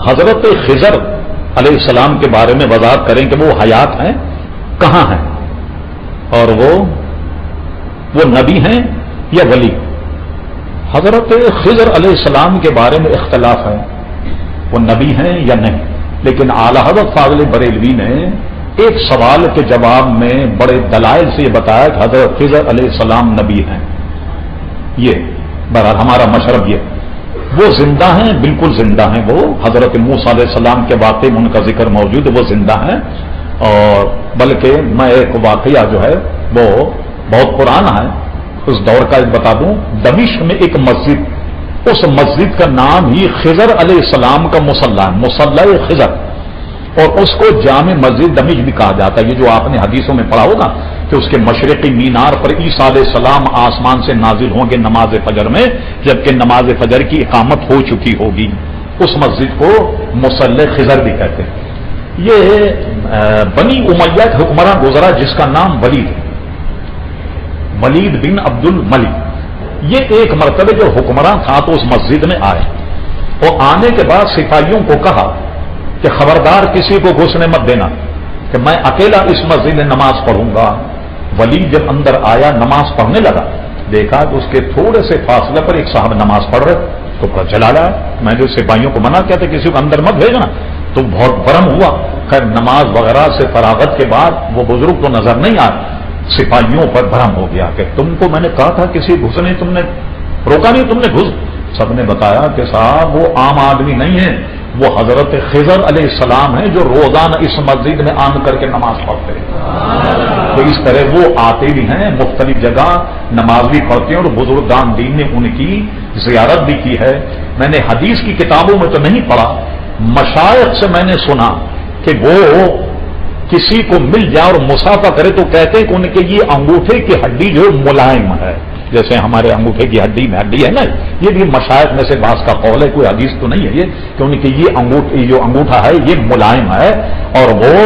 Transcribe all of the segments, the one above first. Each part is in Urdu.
حضرت خضر علیہ السلام کے بارے میں وضاحت کریں کہ وہ حیات ہیں کہاں ہیں، اور وہ نبی ہیں یا ولی۔ حضرت خضر علیہ السلام کے بارے میں اختلاف ہے، وہ نبی ہیں یا نہیں، لیکن اعلی حضرت فاضل بریلوی نے ایک سوال کے جواب میں بڑے دلائل سے یہ بتایا کہ حضرت خضر علیہ السلام نبی ہیں۔ یہ بہرحال ہمارا مشرب یہ، وہ زندہ ہیں، بالکل زندہ ہیں۔ وہ حضرت موسیٰ علیہ السلام کے واقعے میں ان کا ذکر موجود ہے، وہ زندہ ہیں۔ اور بلکہ میں ایک واقعہ جو ہے وہ بہت پرانا ہے، اس دور کا بتا دوں۔ دمشق میں ایک مسجد، اس مسجد کا نام ہی خضر علیہ السلام کا مصلی ہے، مصلی خضر، اور اس کو جامع مسجد دمشق بھی کہا جاتا ہے۔ یہ جو آپ نے حدیثوں میں پڑھا ہوگا کہ اس کے مشرقی مینار پر عیسیٰ علیہ السلام آسمان سے نازل ہوں گے نماز فجر میں، جبکہ نماز فجر کی اقامت ہو چکی ہوگی۔ اس مسجد کو مصلی خضر بھی کہتے ہیں۔ یہ بنی امیہ کا حکمراں گزرا جس کا نام ولید بن عبد الملک۔ یہ ایک مرتبہ جو حکمراں تھا تو اس مسجد میں آئے، اور آنے کے بعد سپاہیوں کو کہا کہ خبردار کسی کو گھسنے مت دینا، کہ میں اکیلا اس مسجد میں نماز پڑھوں گا۔ ولید جب اندر آیا نماز پڑھنے لگا، دیکھا کہ اس کے تھوڑے سے فاصلے پر ایک صاحب نماز پڑھ رہے، تو پورا جلا رہا ہے۔ میں جو سپاہیوں کو منع کیا تھا کسی کو اندر مت بھیجنا، تو بہت برہم ہوا۔ خیر نماز وغیرہ سے فراغت کے بعد وہ بزرگ تو نظر نہیں آئے، سپاہیوں پر برہم ہو گیا کہ تم کو میں نے کہا تھا کسی گھسنے تم نے روکا نہیں، تم نے گھس۔ سب نے بتایا کہ صاحب وہ عام آدمی نہیں ہے، وہ حضرت خضر علیہ السلام ہیں جو روزانہ اس مسجد میں آن کر کے نماز پڑھتے ہیں۔ تو اس طرح وہ آتے بھی ہیں، مختلف جگہ نماز بھی پڑھتے ہیں، اور بزرگان دین نے ان کی زیارت بھی کی ہے۔ میں نے حدیث کی کتابوں میں تو نہیں پڑھا، مشائخ سے میں نے سنا کہ وہ کسی کو مل جائے اور مسافہ کرے تو کہتے ہیں کہ ان کے یہ انگوٹھے کی ہڈی جو ملائم ہے، جیسے ہمارے انگوٹھے کی ہڈی میں ہڈی ہے نا، یہ بھی مشائخ میں سے بعض کا قول ہے، کوئی حدیث تو نہیں ہے یہ، کہ ان کے یہ جو انگوٹھا ہے یہ ملائم ہے۔ اور وہ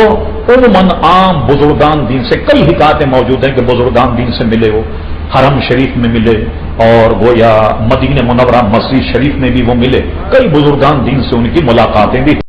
عموماً عام بزرگان دین سے کئی حکایتیں موجود ہیں کہ بزرگان دین سے ملے، وہ حرم شریف میں ملے، اور وہ یا مدینہ منورہ مسجد شریف میں بھی وہ ملے، کئی بزرگان دین سے ان کی ملاقاتیں بھی